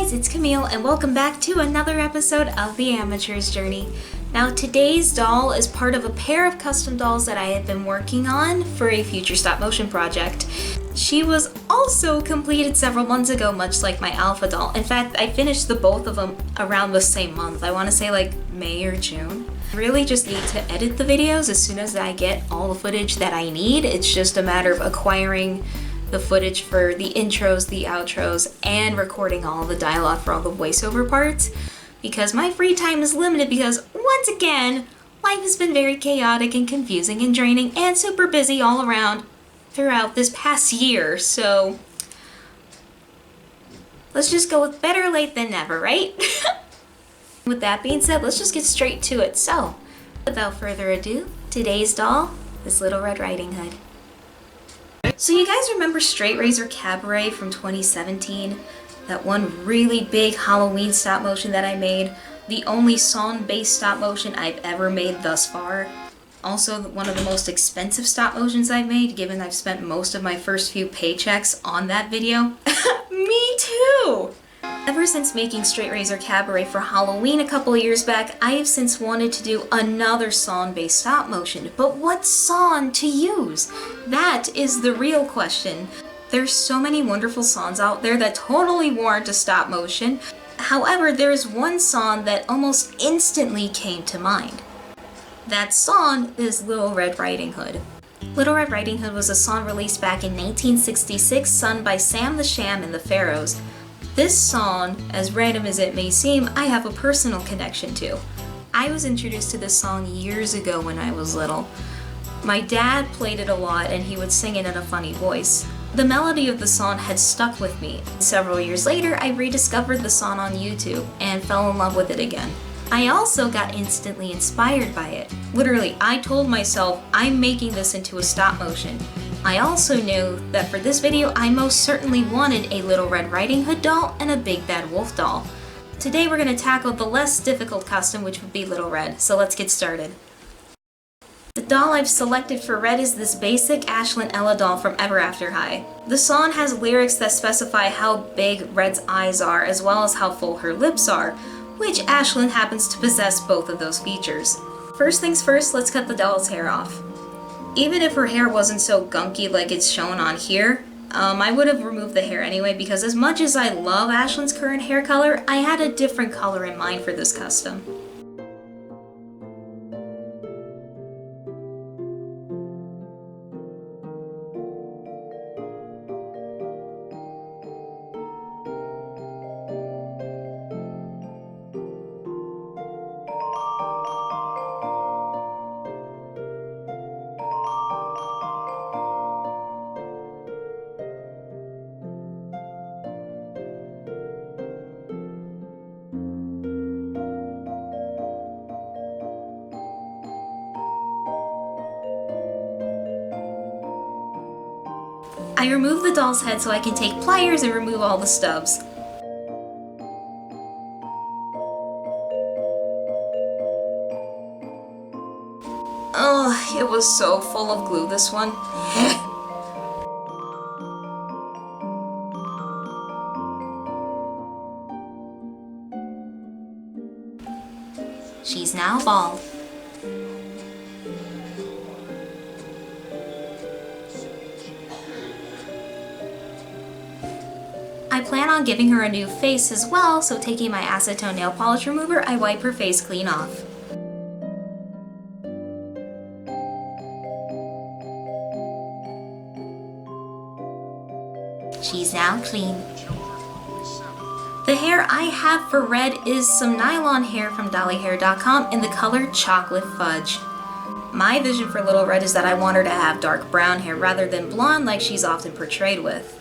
guys, it's Camille and welcome back to another episode of The Amateur's Journey. Now today's doll is part of a pair of custom dolls that I have been working on for a future stop motion project. She was also completed several months ago, much like my alpha doll. In fact, I finished the both of them around the same month. I want to say like May or June. I really just need to edit the videos as soon as I get all the footage that I need. It's just a matter of acquiring the footage for the intros, the outros, and recording all the dialogue for all the voiceover parts, because my free time is limited because, once again, life has been very chaotic and confusing and draining and super busy all around throughout this past year, so let's just go with better late than never, right? With that being said, let's just get straight to it. So, without further ado, today's doll is Little Red Riding Hood. So you guys remember Straight Razor Cabaret from 2017? That one really big Halloween stop motion that I made? The only song-based stop motion I've ever made thus far. Also one of the most expensive stop motions I've made, given I've spent most of my first few paychecks on that video. Me too! Ever since making Straight Razor Cabaret for Halloween a couple years back, I have since wanted to do another song-based stop motion. But what song to use? That is the real question. There's so many wonderful songs out there that totally warrant a stop motion. However, there's one song that almost instantly came to mind. That song is Little Red Riding Hood. Little Red Riding Hood was a song released back in 1966, sung by Sam the Sham and the Pharaohs. This song, as random as it may seem, I have a personal connection to. I was introduced to this song years ago when I was little. My dad played it a lot and he would sing it in a funny voice. The melody of the song had stuck with me. Several years later, I rediscovered the song on YouTube and fell in love with it again. I also got instantly inspired by it. Literally, I told myself, I'm making this into a stop motion. I also knew that for this video, I most certainly wanted a Little Red Riding Hood doll and a Big Bad Wolf doll. Today we're going to tackle the less difficult custom, which would be Little Red, so let's get started. The doll I've selected for Red is this basic Ashlyn Ella doll from Ever After High. The song has lyrics that specify how big Red's eyes are, as well as how full her lips are, which Ashlyn happens to possess both of those features. First things first, let's cut the doll's hair off. Even if her hair wasn't so gunky like it's shown on here, I would have removed the hair anyway, because as much as I love Ashlyn's current hair color, I had a different color in mind for this custom. I remove the doll's head so I can take pliers and remove all the stubs. Oh, it was so full of glue, this one. She's now bald. I plan on giving her a new face as well, so taking my acetone nail polish remover, I wipe her face clean off. She's now clean. The hair I have for Red is some nylon hair from dollyhair.com in the color Chocolate Fudge. My vision for Little Red is that I want her to have dark brown hair rather than blonde like she's often portrayed with.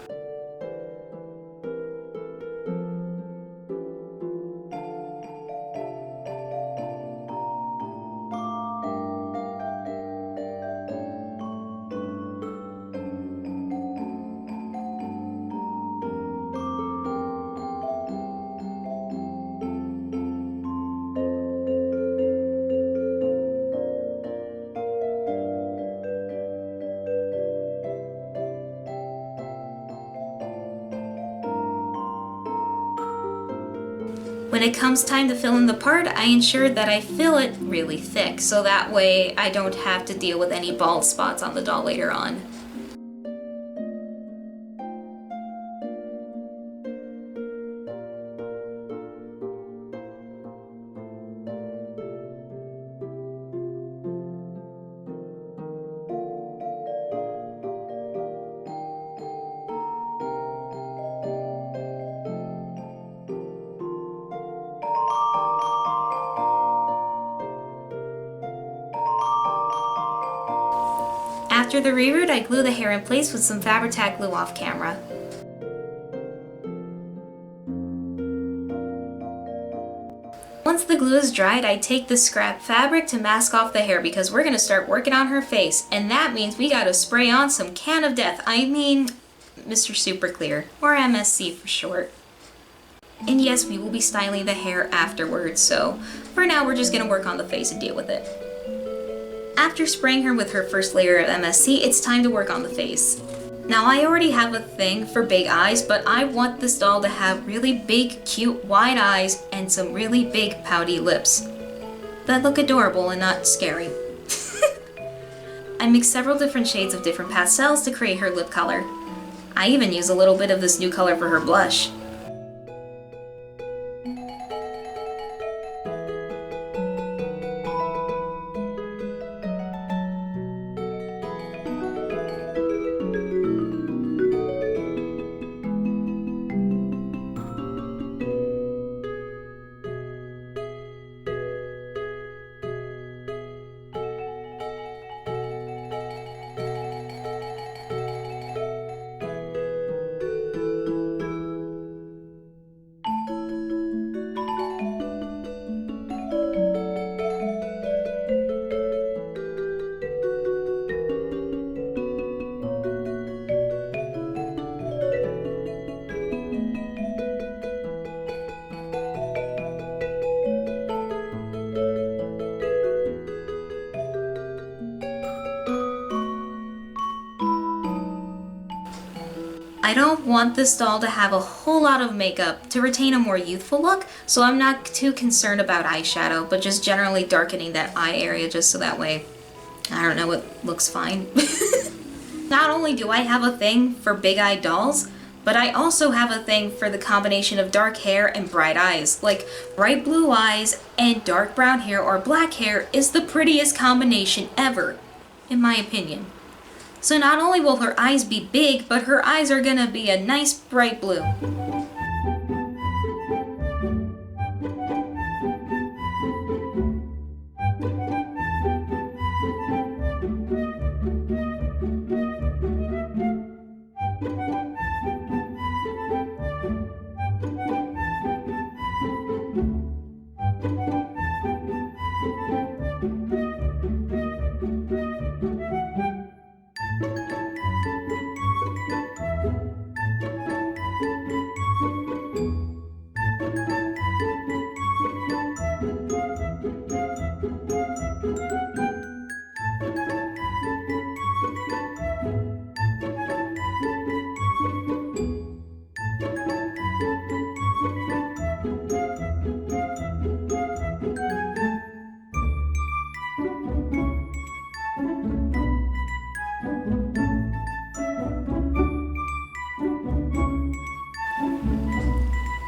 When it comes time to fill in the part, I ensure that I fill it really thick, so that way I don't have to deal with any bald spots on the doll later on. After the reroot, I glue the hair in place with some Fabri-Tac glue off camera. Once the glue is dried, I take the scrap fabric to mask off the hair because we're going to start working on her face, and that means we gotta spray on some Can of Death. I mean, Mr. Super Clear, or MSC for short. And yes, we will be styling the hair afterwards, so for now we're just going to work on the face and deal with it. After spraying her with her first layer of MSC, it's time to work on the face. Now I already have a thing for big eyes, but I want this doll to have really big, cute, wide eyes and some really big, pouty lips that look adorable and not scary. I mix several different shades of different pastels to create her lip color. I even use a little bit of this new color for her blush. I don't want this doll to have a whole lot of makeup to retain a more youthful look, so I'm not too concerned about eyeshadow, but just generally darkening that eye area just so that way, I don't know, it looks fine. Not only do I have a thing for big-eyed dolls, but I also have a thing for the combination of dark hair and bright eyes. Like, bright blue eyes and dark brown hair or black hair is the prettiest combination ever, in my opinion. So not only will her eyes be big, but her eyes are gonna be a nice bright blue.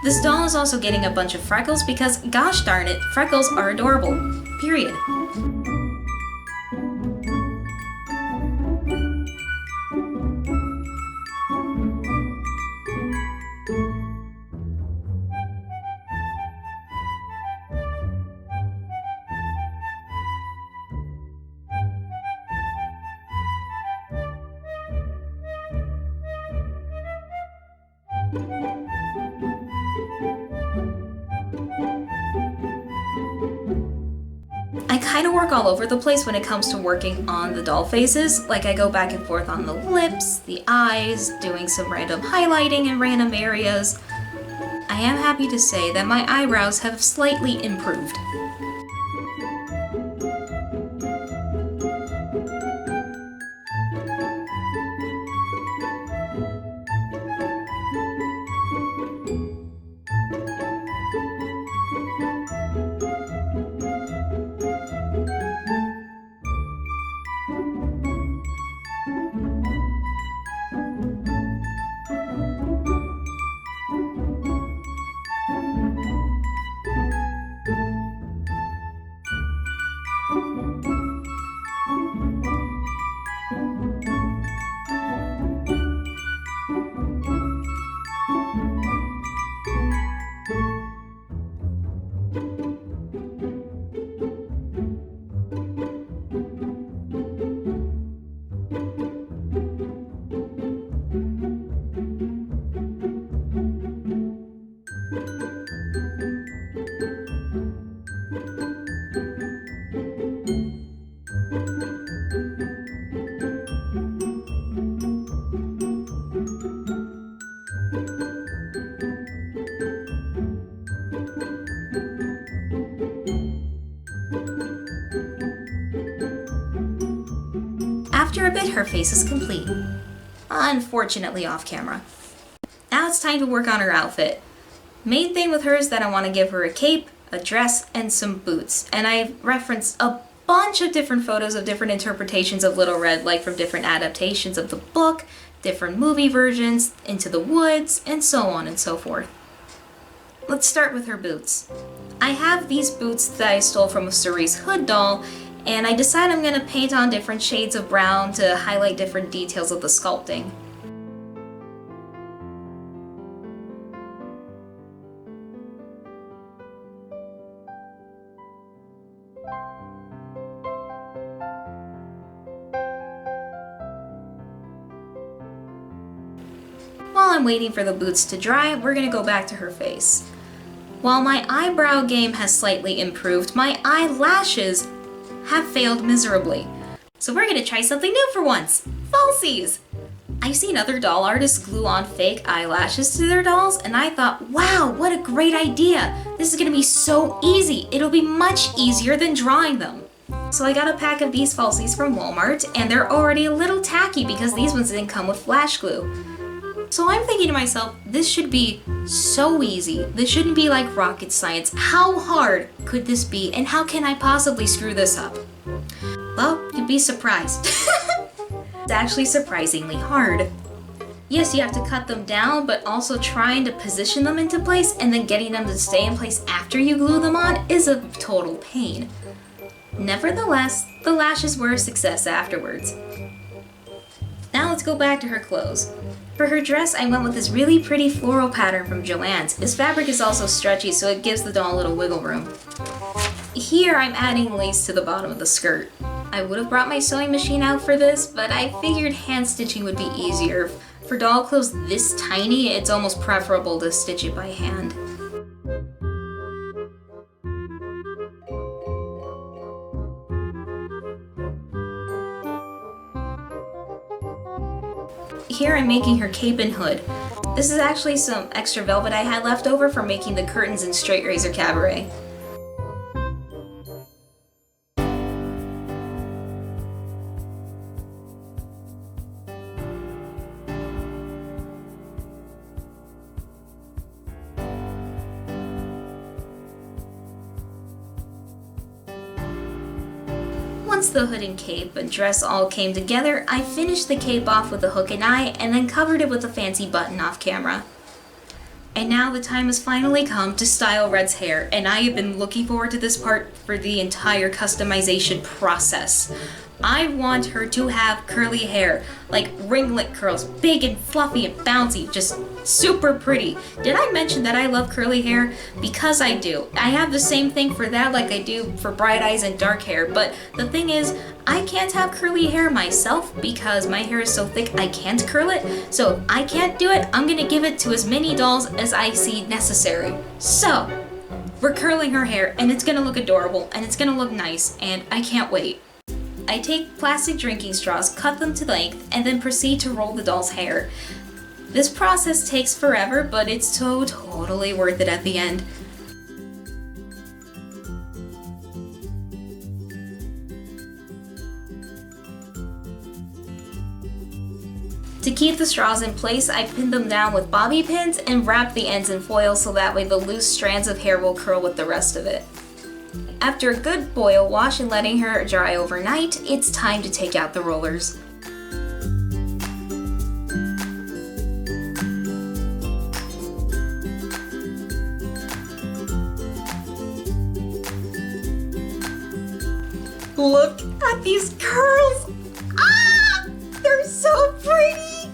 This doll is also getting a bunch of freckles because, gosh darn it, freckles are adorable. Period. I kind of work all over the place when it comes to working on the doll faces. Like, I go back and forth on the lips, the eyes, doing some random highlighting in random areas. I am happy to say that my eyebrows have slightly improved. After a bit, her face is complete. Unfortunately off camera. Now it's time to work on her outfit. Main thing with her is that I want to give her a cape, a dress, and some boots. And I referenced a bunch of different photos of different interpretations of Little Red, like from different adaptations of the book, different movie versions, Into the Woods, and so on and so forth. Let's start with her boots. I have these boots that I stole from a Cerise Hood doll, and I decide I'm going to paint on different shades of brown to highlight different details of the sculpting. While I'm waiting for the boots to dry, we're going to go back to her face. While my eyebrow game has slightly improved, my eyelashes have failed miserably. So we're gonna try something new for once. Falsies! I've seen other doll artists glue on fake eyelashes to their dolls, and I thought, wow, what a great idea! This is gonna be so easy. It'll be much easier than drawing them. So I got a pack of these falsies from Walmart, and they're already a little tacky because these ones didn't come with flash glue. So I'm thinking to myself, this should be so easy. This shouldn't be like rocket science. How hard could this be, and how can I possibly screw this up? Well, you'd be surprised. It's actually surprisingly hard. Yes, you have to cut them down, but also trying to position them into place and then getting them to stay in place after you glue them on is a total pain. Nevertheless, the lashes were a success afterwards. Now let's go back to her clothes. For her dress, I went with this really pretty floral pattern from Joann's. This fabric is also stretchy, so it gives the doll a little wiggle room. Here, I'm adding lace to the bottom of the skirt. I would have brought my sewing machine out for this, but I figured hand stitching would be easier. For doll clothes this tiny, it's almost preferable to stitch it by hand. Here I'm making her cape and hood. This is actually some extra velvet I had left over for making the curtains in Straight Razor Cabaret. Once the hood and cape and dress all came together, I finished the cape off with a hook and eye and then covered it with a fancy button off camera. And now the time has finally come to style Red's hair, and I have been looking forward to this part for the entire customization process. I want her to have curly hair, like ringlet curls, big and fluffy and bouncy, just super pretty. Did I mention that I love curly hair? Because I do. I have the same thing for that like I do for bright eyes and dark hair, but the thing is, I can't have curly hair myself because my hair is so thick I can't curl it. So if I can't do it, I'm gonna give it to as many dolls as I see necessary. So, we're curling her hair and it's gonna look adorable and it's gonna look nice and I can't wait. I take plastic drinking straws, cut them to length, and then proceed to roll the doll's hair. This process takes forever, but it's so totally worth it at the end. To keep the straws in place, I pin them down with bobby pins and wrap the ends in foil so that way the loose strands of hair will curl with the rest of it. After a good boil wash and letting her dry overnight, it's time to take out the rollers. Look at these curls! Ah! They're so pretty!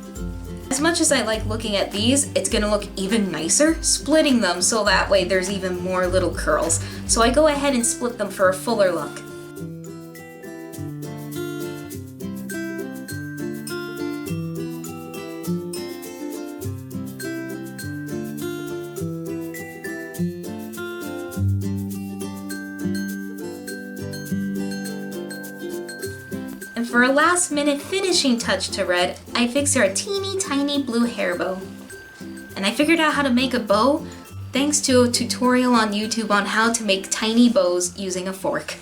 As much as I like looking at these, it's gonna look even nicer splitting them so that way there's even more little curls. So I go ahead and split them for a fuller look. For a last minute finishing touch to Red, I fixed her a teeny tiny blue hair bow. And I figured out how to make a bow thanks to a tutorial on YouTube on how to make tiny bows using a fork.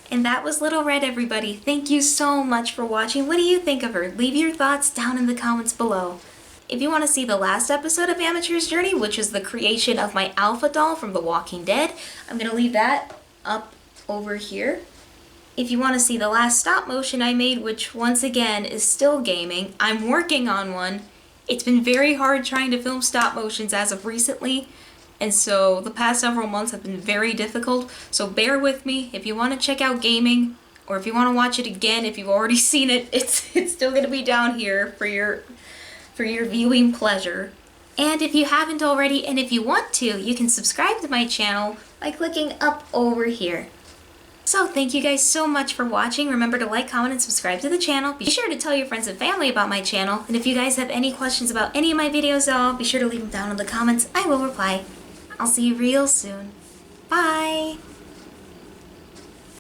And that was Little Red, everybody. Thank you so much for watching. What do you think of her? Leave your thoughts down in the comments below. If you want to see the last episode of Amateur's Journey, which is the creation of my alpha doll from The Walking Dead, I'm going to leave that up over here. If you want to see the last stop motion I made, which once again is still gaming, I'm working on one. It's been very hard trying to film stop motions as of recently. And so the past several months have been very difficult, so bear with me. If you want to check out gaming, or if you want to watch it again, if you've already seen it, it's still going to be down here for your viewing pleasure. And if you haven't already, and if you want to, you can subscribe to my channel by clicking up over here. So thank you guys so much for watching. Remember to like, comment, and subscribe to the channel. Be sure to tell your friends and family about my channel. And if you guys have any questions about any of my videos at all, be sure to leave them down in the comments. I will reply. I'll see you real soon. Bye!